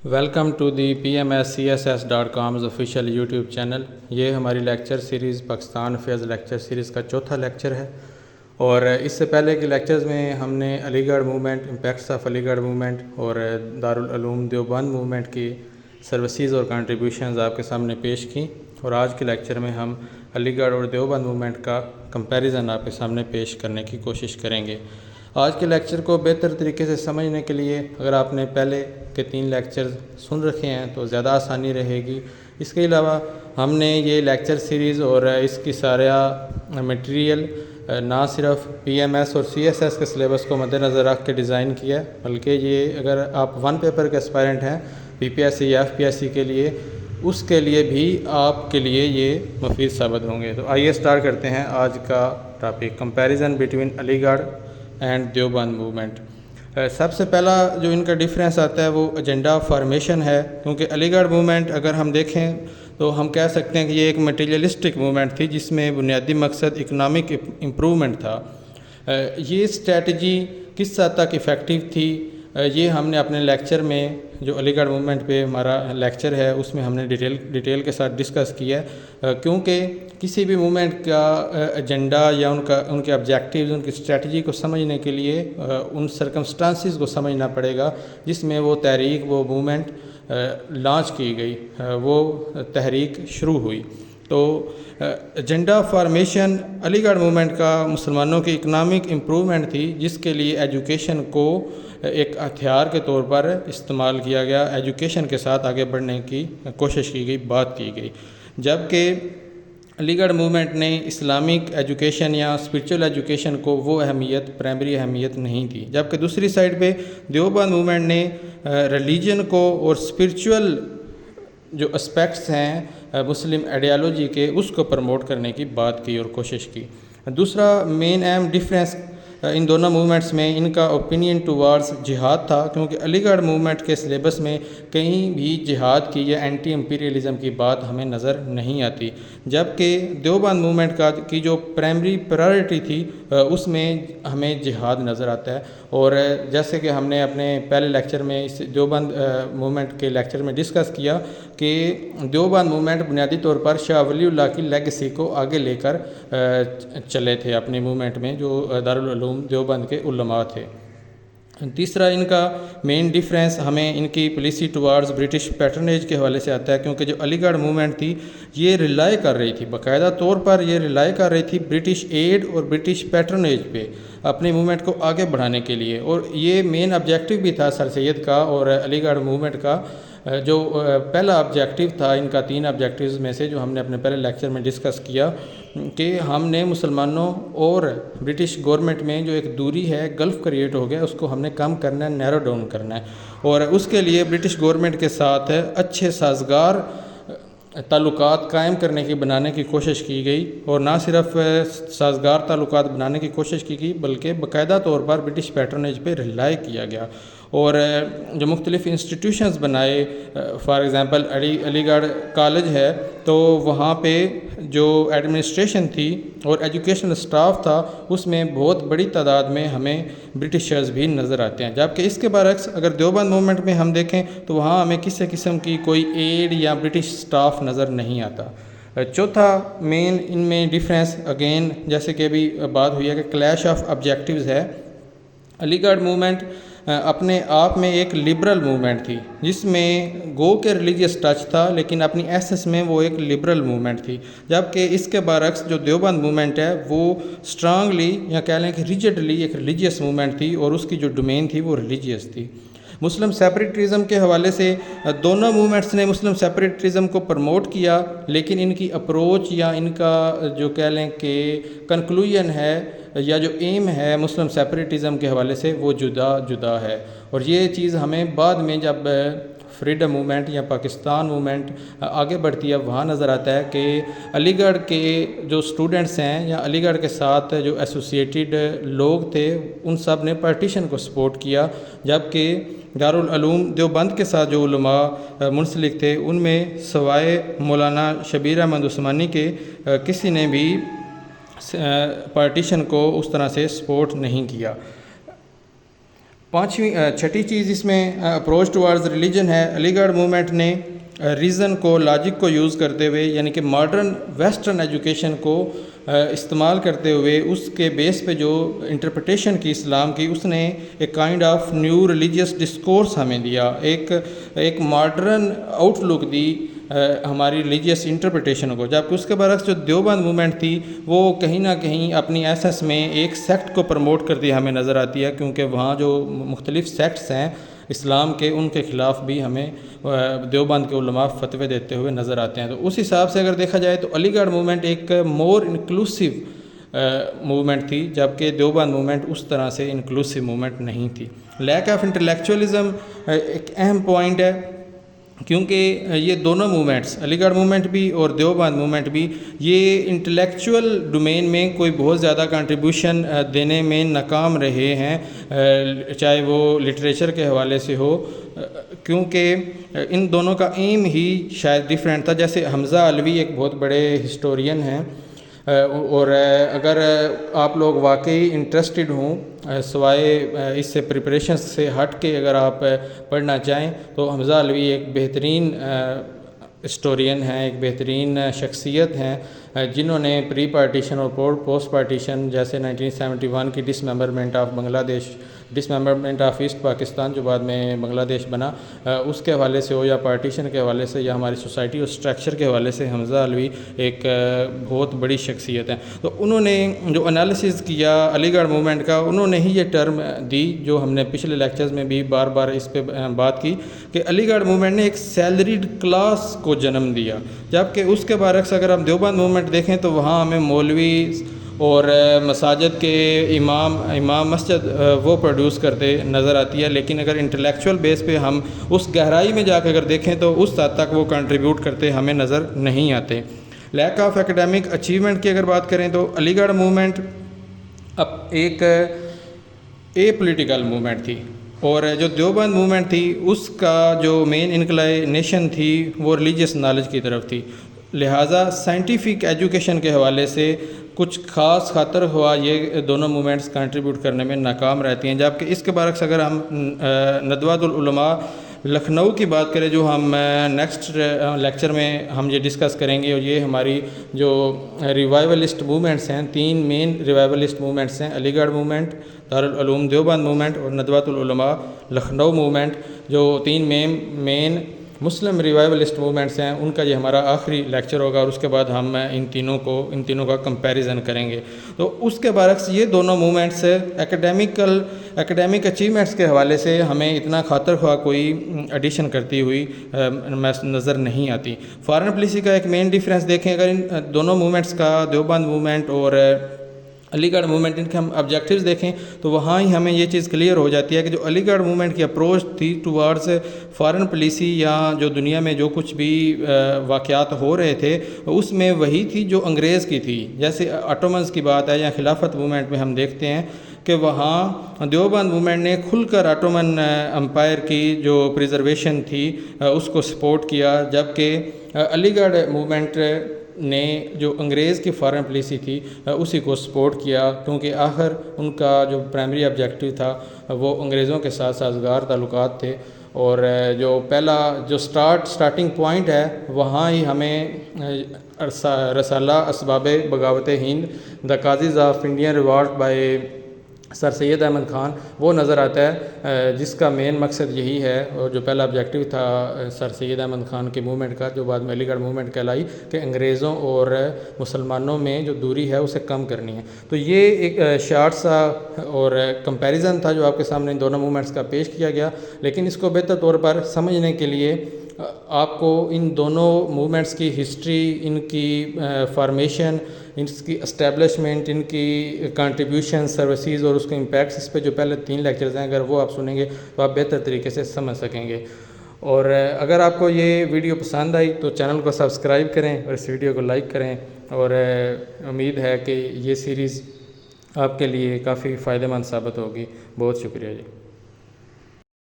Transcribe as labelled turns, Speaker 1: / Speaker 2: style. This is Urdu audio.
Speaker 1: Welcome to the PMSCSS.com's official YouTube channel. یہ ہماری lecture series Pakistan affairs lecture series کا چوتھا لیکچر ہے، اور اس سے پہلے کے لیکچرز میں ہم نے علی گڑھ موومنٹ، امپیکٹس آف علی گڑھ موومنٹ اور دارالعلوم دیوبند موومنٹ کی سروسز اور کنٹریبیوشنز آپ کے سامنے پیش کی، اور آج کے لیکچر میں ہم علی گڑھ اور دیوبند موومنٹ کا کمپیریزن آپ کے سامنے پیش کرنے کی کوشش کریں گے۔ آج کے لیکچر کو بہتر طریقے سے سمجھنے کے لیے اگر آپ نے پہلے کے 3 لیکچرز سن رکھے ہیں تو زیادہ آسانی رہے گی۔ اس کے علاوہ ہم نے یہ لیکچر سیریز اور اس کی سارا مٹیریل نہ صرف PMS اور CSS کے سلیبس کو مد نظر رکھ کے ڈیزائن کیا ہے، بلکہ یہ اگر آپ 1 پیپر کے اسپائرنٹ ہیں BPSC یا FPSC کے لیے، اس کے لیے بھی آپ کے لیے یہ مفید ثابت ہوں گے۔ تو آئیے سٹارٹ کرتے ہیں آج کا ٹاپک، کمپیریزن بٹوین علی گڑھ اینڈ دیوبند موومنٹ۔ سب سے پہلا جو ان کا ڈیفرنس آتا ہے وہ ایجنڈا فارمیشن ہے، کیونکہ علی گڑھ موومنٹ اگر ہم دیکھیں تو ہم کہہ سکتے ہیں کہ یہ ایک مٹیریلسٹک موومنٹ تھی جس میں بنیادی مقصد اکنامک امپرومنٹ تھا۔ یہ اسٹریٹجی کس حد تک افیکٹو تھی، یہ ہم نے اپنے لیکچر میں جو علی گڑھ موومنٹ پہ ہمارا لیکچر ہے اس میں ہم نے ڈیٹیل کے ساتھ ڈسکس کیا ہے، کیونکہ کسی بھی موومنٹ کا ایجنڈا یا ان کے آبجیکٹیوز، ان کی اسٹریٹجی کو سمجھنے کے لیے ان سرکمسٹانسز کو سمجھنا پڑے گا جس میں وہ تحریک، وہ موومنٹ لانچ کی گئی، وہ تحریک شروع ہوئی۔ تو ایجنڈا فارمیشن علی گڑھ موومنٹ کا مسلمانوں کی اکنامک امپرومنٹ تھی، جس کے لیے ایجوکیشن کو ایک ہتھیار کے طور پر استعمال کیا گیا، ایجوکیشن کے ساتھ آگے بڑھنے کی کوشش کی گئی، بات کی گئی۔ جبکہ علی گڑھ موومنٹ نے اسلامک ایجوکیشن یا اسپرچول ایجوکیشن کو وہ اہمیت، پرائمری اہمیت نہیں دی، جبکہ دوسری سائڈ پہ دیوبند موومنٹ نے ریلیجن کو اور اسپرچول جو اسپیکٹس ہیں مسلم آئیڈیالوجی کے، اس کو پروموٹ کرنے کی بات کی اور کوشش کی۔ دوسرا مین اہم ڈفرینس ان دونوں موومنٹس میں ان کا اوپینین ٹوارڈز جہاد تھا، کیونکہ علی گڑھ موومنٹ کے سلیبس میں کہیں بھی جہاد کی یا اینٹی امپیریلزم کی بات ہمیں نظر نہیں آتی، جبکہ دیوبند موومنٹ کی جو پرائمری پرائرٹی تھی اس میں ہمیں جہاد نظر آتا ہے۔ اور جیسے کہ ہم نے اپنے پہلے لیکچر میں اس دیوبند موومنٹ کے لیکچر میں ڈسکس کیا کہ دیوبند موومنٹ بنیادی طور پر شاہ ولی اللہ کی لیگسی کو آگے لے کر چلے تھے اپنے موومنٹ میں، جو دارالعلوم دیوبند کے علماء تھے۔ تیسرا ان کا مین ڈیفرنس ہمیں ان کی پالیسی ٹوارڈز برٹش پیٹرنیج کے حوالے سے آتا ہے، کیونکہ جو علی گڑھ موومنٹ تھی یہ ریلائی کر رہی تھی، باقاعدہ طور پر یہ ریلائی کر رہی تھی برٹش ایڈ اور برٹش پیٹرنیج پہ اپنی موومنٹ کو آگے بڑھانے کے لیے، اور یہ مین آبجیکٹیو بھی تھا سر سید کا اور علی گڑھ موومنٹ کا۔ جو پہلا آبجیکٹیو تھا ان کا 3 آبجیکٹیوز میں سے جو ہم نے اپنے پہلے لیکچر میں ڈسکس کیا، کہ ہم نے مسلمانوں اور برٹش گورنمنٹ میں جو ایک دوری ہے، گلف کریٹ ہو گیا، اس کو ہم نے کم کرنا ہے، نیرو ڈاؤن کرنا ہے، اور اس کے لیے برٹش گورنمنٹ کے ساتھ اچھے سازگار تعلقات قائم کرنے کی، بنانے کی کوشش کی گئی، اور نہ صرف سازگار تعلقات بنانے کی کوشش کی گئی بلکہ باقاعدہ طور پر برٹش پیٹرنیج پہ ریلائی کیا گیا، اور جو مختلف انسٹیٹیوشنز بنائے، فار ایگزامپل علی گڑھ کالج ہے تو وہاں پہ جو ایڈمنسٹریشن تھی اور ایجوکیشنل سٹاف تھا اس میں بہت بڑی تعداد میں ہمیں برٹشرز بھی نظر آتے ہیں، جبکہ اس کے برعکس اگر دیوبند موومنٹ میں ہم دیکھیں تو وہاں ہمیں کسی قسم کی کوئی ایڈ یا برٹش سٹاف نظر نہیں آتا۔ چوتھا مین ان میں ڈیفرنس اگین جیسے کہ ابھی بات ہوئی ہے کہ کلیش آف آبجیکٹیوز ہے۔ علی گڑھ موومنٹ اپنے آپ میں ایک لبرل موومنٹ تھی، جس میں گو کے ریلیجیس ٹچ تھا لیکن اپنی ایسنس میں وہ ایک لبرل موومنٹ تھی، جبکہ اس کے برعکس جو دیوبند موومنٹ ہے وہ اسٹرانگلی یا کہہ لیں کہ ریجڈلی ایک ریلیجیس موومنٹ تھی، اور اس کی جو ڈومین تھی وہ ریلیجیس تھی۔ مسلم سیپریٹزم کے حوالے سے دونوں موومنٹس نے مسلم سیپریٹزم کو پروموٹ کیا، لیکن ان کی اپروچ یا ان کا جو کہہ لیں کہ کنکلوژن ہے یا جو ایم ہے مسلم سیپریٹزم کے حوالے سے وہ جدا جدا ہے، اور یہ چیز ہمیں بعد میں جب فریڈم موومنٹ یا پاکستان موومنٹ آگے بڑھتی ہے وہاں نظر آتا ہے کہ علی گڑھ کے جو اسٹوڈنٹس ہیں یا علی گڑھ کے ساتھ جو ایسوسیٹڈ لوگ تھے ان سب نے پارٹیشن کو سپورٹ کیا، جبکہ دارالعلوم دیوبند کے ساتھ جو علماء منسلک تھے ان میں سوائے مولانا شبیر احمد عثمانی کے کسی نے بھی پارٹیشن کو اس طرح سے سپورٹ نہیں کیا۔ چھٹی چیز اس میں اپروچ ٹوارڈز ریلیجن ہے۔ علی گڑھ موومنٹ نے ریزن کو، لاجک کو یوز کرتے ہوئے، یعنی کہ ماڈرن ویسٹرن ایجوکیشن کو استعمال کرتے ہوئے اس کے بیس پہ جو انٹرپریٹیشن کی اسلام کی، اس نے ایک kind of new religious discourse ہمیں دیا، ایک ماڈرن آؤٹ لک دی ہماری ریلیجیس انٹرپریٹیشن کو، جبکہ اس کے برعکس جو دیوبند موومنٹ تھی وہ کہیں نہ کہیں اپنی ایسنس میں ایک سیکٹ کو پروموٹ کرتی ہمیں نظر آتی ہے، کیونکہ وہاں جو مختلف سیکٹس ہیں اسلام کے، ان کے خلاف بھی ہمیں دیوبند کے علماء فتوے دیتے ہوئے نظر آتے ہیں۔ تو اس حساب سے اگر دیکھا جائے تو علی گڑھ موومنٹ ایک مور انکلوسیو موومنٹ تھی، جبکہ دیوبند موومنٹ اس طرح سے انکلوسیو موومنٹ نہیں تھی۔ لیک آف انٹلیکچوئلزم ایک اہم پوائنٹ ہے، کیونکہ یہ دونوں موومنٹس، علی گڑھ موومنٹ بھی اور دیوبند موومنٹ بھی، یہ انٹلیکچول ڈومین میں کوئی بہت زیادہ کنٹریبیوشن دینے میں ناکام رہے ہیں، چاہے وہ لٹریچر کے حوالے سے ہو، کیونکہ ان دونوں کا ایم ہی شاید ڈیفرنٹ تھا۔ جیسے حمزہ علوی ایک بہت بڑے ہسٹورین ہیں، اور اگر آپ لوگ واقعی انٹرسٹڈ ہوں، سوائے اس سے پریپریشنز سے ہٹ کے اگر آپ پڑھنا چاہیں، تو حمزہ علوی ایک بہترین ہسٹورین ہیں، ایک بہترین شخصیت ہیں، جنہوں نے پری پارٹیشن اور پوسٹ پارٹیشن، جیسے 1971 کی ڈسممبرمنٹ آف بنگلہ دیش، ڈسممبرمنٹ آف ایسٹ پاکستان جو بعد میں بنگلہ دیش بنا، اس کے حوالے سے ہو یا پارٹیشن کے حوالے سے یا ہماری سوسائٹی اور اسٹرکچر کے حوالے سے، حمزہ علوی ایک بہت بڑی شخصیت ہے۔ تو انہوں نے جو انالیسز کیا علی گڑھ موومنٹ کا، انہوں نے ہی یہ ٹرم دی جو ہم نے پچھلے لیکچرز میں بھی بار بار اس پہ بات کی، کہ علی گڑھ موومنٹ نے ایک سیلریڈ کلاس کو جنم دیا، جبکہ اس کے برعکس اگر ہم دیوبند موومنٹ دیکھیں تو وہاں ہمیں مولوی اور مساجد کے امام مسجد وہ پروڈیوس کرتے نظر آتی ہے، لیکن اگر انٹلیکچول بیس پہ ہم اس گہرائی میں جا کے اگر دیکھیں تو اس حد تک وہ کنٹریبیوٹ کرتے ہمیں نظر نہیں آتے۔ لیک آف ایکیڈیمک اچیومنٹ کی اگر بات کریں تو علی گڑھ موومنٹ اب ایک پولیٹیکل موومنٹ تھی، اور جو دیوبند موومنٹ تھی اس کا جو مین انکلینیشن تھی وہ ریلیجیس نالج کی طرف تھی، لہٰذا سائنٹیفک ایجوکیشن کے حوالے سے کچھ خاص خاطر ہوا یہ دونوں موومنٹس کنٹریبیوٹ کرنے میں ناکام رہتی ہیں۔ جبکہ اس کے برعکس اگر ہم ندوۃ العلماء لکھنؤ کی بات کریں، جو ہم نیکسٹ لیکچر میں ہم یہ ڈسکس کریں گے، اور یہ ہماری جو ریوائولسٹ موومنٹس ہیں، 3 مین ریوائولسٹ موومنٹس ہیں، علی گڑھ موومنٹ، دارالعلوم دیوبند موومنٹ اور ندوۃ العلماء لکھنؤ موومنٹ، جو 3 مین مسلم ریوائولسٹ موومنٹس ہیں، ان کا یہ ہمارا آخری لیکچر ہوگا، اور اس کے بعد ہم ان تینوں کا کمپیریزن کریں گے۔ تو اس کے برعکس یہ دونوں موومنٹس ایکیڈیمک اچیومنٹس کے حوالے سے ہمیں اتنا خاطر خواہ کوئی ایڈیشن کرتی ہوئی نظر نہیں آتی۔ فارن پالیسی کا ایک مین ڈیفرنس دیکھیں اگر ان دونوں موومنٹس کا، دیوبند موومنٹ اور علی گڑھ موومنٹ، ان کے ہم آبجیکٹیوز دیکھیں تو وہاں ہی ہمیں یہ چیز کلیئر ہو جاتی ہے کہ جو علی گڑھ موومنٹ کی اپروچ تھی ٹوارڈز فارن پالیسی یا جو دنیا میں جو کچھ بھی واقعات ہو رہے تھے، اس میں وہی تھی جو انگریز کی تھی۔ جیسے آٹومنز کی بات ہے یا خلافت موومنٹ میں ہم دیکھتے ہیں کہ وہاں دیوبند موومنٹ نے کھل کر آٹومن امپائر کی جو پریزرویشن تھی اس کو سپورٹ کیا، جبکہ علی گڑھ موومنٹ نے جو انگریز کی فارن پالیسی تھی اسی کو سپورٹ کیا، کیونکہ آخر ان کا جو پرائمری آبجیکٹیو تھا وہ انگریزوں کے ساتھ سازگار تعلقات تھے، اور جو پہلا جو سٹارٹنگ پوائنٹ ہے وہاں ہی ہمیں رسالہ Asbab Baghawat Hind, the causes of Indian revolt by sir Syed Ahmad Khan, وہ نظر آتا ہے، جس کا مین مقصد یہی ہے، اور جو پہلا آبجیکٹیو تھا سر سید احمد خان کے موومنٹ کا، جو بعد میں علی گڑھ موومنٹ کہلائی، کہ انگریزوں اور مسلمانوں میں جو دوری ہے اسے کم کرنی ہے۔ تو یہ ایک شارٹ سا اور کمپیریزن تھا جو آپ کے سامنے ان دونوں موومنٹس کا پیش کیا گیا، لیکن اس کو بہتر طور پر سمجھنے کے لیے آپ کو ان دونوں موومنٹس کی ہسٹری، ان کی فارمیشن، ان کی اسٹیبلشمنٹ، ان کی کنٹریبیوشن سروسز اور اس کے امپیکٹس، اس پہ جو پہلے 3 لیکچرز ہیں اگر وہ آپ سنیں گے تو آپ بہتر طریقے سے سمجھ سکیں گے۔ اور اگر آپ کو یہ ویڈیو پسند آئی تو چینل کو سبسکرائب کریں اور اس ویڈیو کو لائک کریں، اور امید ہے کہ یہ سیریز آپ کے لیے کافی فائدہ مند ثابت ہوگی۔ بہت شکریہ جی۔